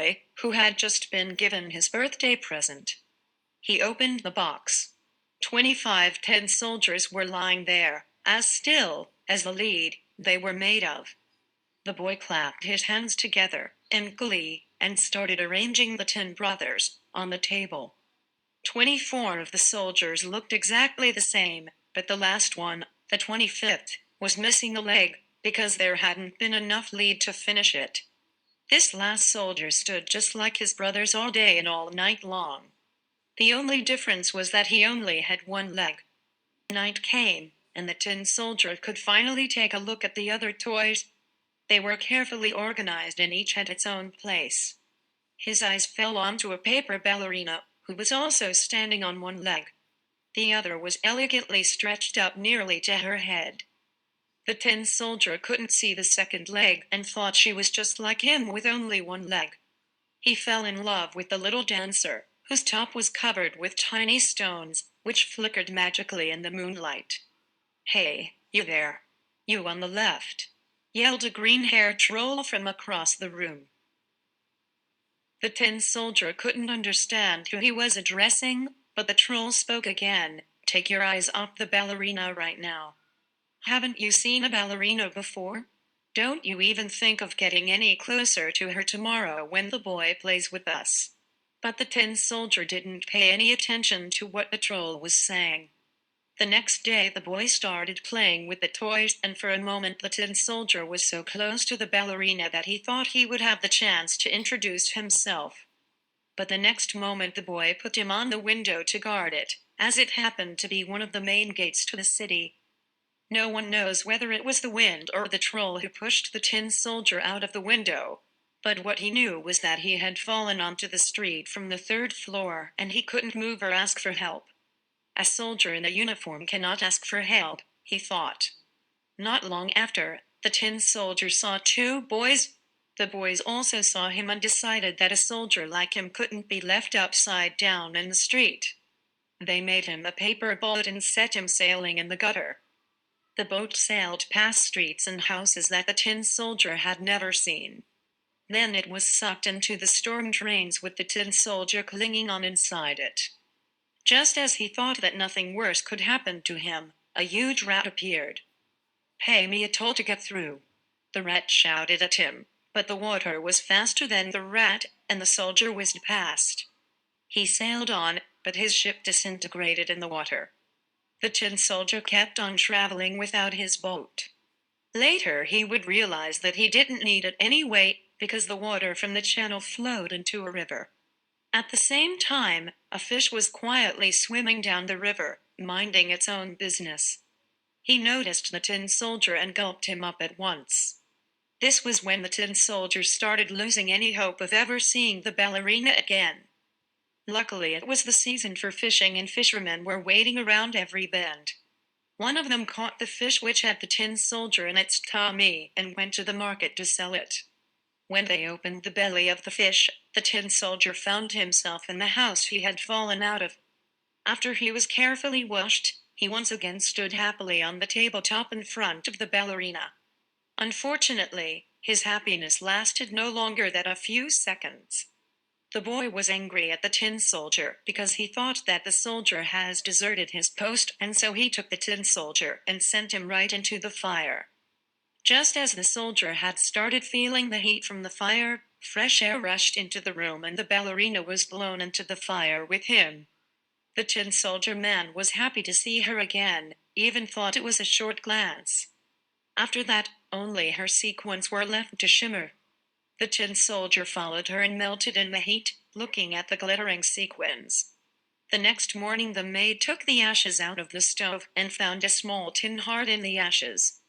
boy, who had just been given his birthday present. He opened the box. 25 tin soldiers were lying there, as still as the lead they were made of. The boy clapped his hands together in glee and started arranging the 10 brothers on the table. 24 of the soldiers looked exactly the same, but the last one, the 25th, was missing a leg because there hadn't been enough lead to finish it. This last soldier stood just like his brothers all day and all night long. The only difference was that he only had one leg. Night came, and the tin soldier could finally take a look at the other toys. They were carefully organized and each had its own place. His eyes fell onto a paper ballerina, who was also standing on one leg. The other was elegantly stretched up nearly to her head. The tin soldier couldn't see the second leg and thought she was just like him with only one leg. He fell in love with the little dancer, whose top was covered with tiny stones, which flickered magically in the moonlight. "Hey, you there! You on the left!" yelled a green-haired troll from across the room. The tin soldier couldn't understand who he was addressing, but the troll spoke again. "Take your eyes off the ballerina right now. Haven't you seen a ballerina before? Don't you even think of getting any closer to her tomorrow when the boy plays with us." But the tin soldier didn't pay any attention to what the troll was saying. The next day the boy started playing with the toys, and for a moment the tin soldier was so close to the ballerina that he thought he would have the chance to introduce himself. But the next moment the boy put him on the window to guard it, as it happened to be one of the main gates to the city. No one knows whether it was the wind or the troll who pushed the tin soldier out of the window, but what he knew was that he had fallen onto the street from the 3rd floor and he couldn't move or ask for help. A soldier in a uniform cannot ask for help, he thought. Not long after, the tin soldier saw 2 boys. The boys also saw him and decided that a soldier like him couldn't be left upside down in the street. They made him a paper boat and set him sailing in the gutter. The boat sailed past streets and houses that the tin soldier had never seen. Then it was sucked into the storm drains with the tin soldier clinging on inside it. Just as he thought that nothing worse could happen to him, a huge rat appeared. "Pay me a toll to get through," the rat shouted at him, but the water was faster than the rat, and the soldier whizzed past. He sailed on, but his ship disintegrated in the water. The tin soldier kept on traveling without his boat. Later he would realize that he didn't need it anyway, because the water from the channel flowed into a river. At the same time, a fish was quietly swimming down the river, minding its own business. He noticed the tin soldier and gulped him up at once. This was when the tin soldier started losing any hope of ever seeing the ballerina again. Luckily it was the season for fishing and fishermen were waiting around every bend. One of them caught the fish which had the tin soldier in its tummy and went to the market to sell it. When they opened the belly of the fish, the tin soldier found himself in the house he had fallen out of. After he was carefully washed, he once again stood happily on the tabletop in front of the ballerina. Unfortunately, his happiness lasted no longer than a few seconds. The boy was angry at the tin soldier because he thought that the soldier has deserted his post, and so he took the tin soldier and sent him right into the fire. Just as the soldier had started feeling the heat from the fire, fresh air rushed into the room and the ballerina was blown into the fire with him. The tin soldier man was happy to see her again, even thought it was a short glance. After that, only her sequins were left to shimmer. The tin soldier followed her and melted in the heat, looking at the glittering sequins. The next morning the maid took the ashes out of the stove and found a small tin heart in the ashes.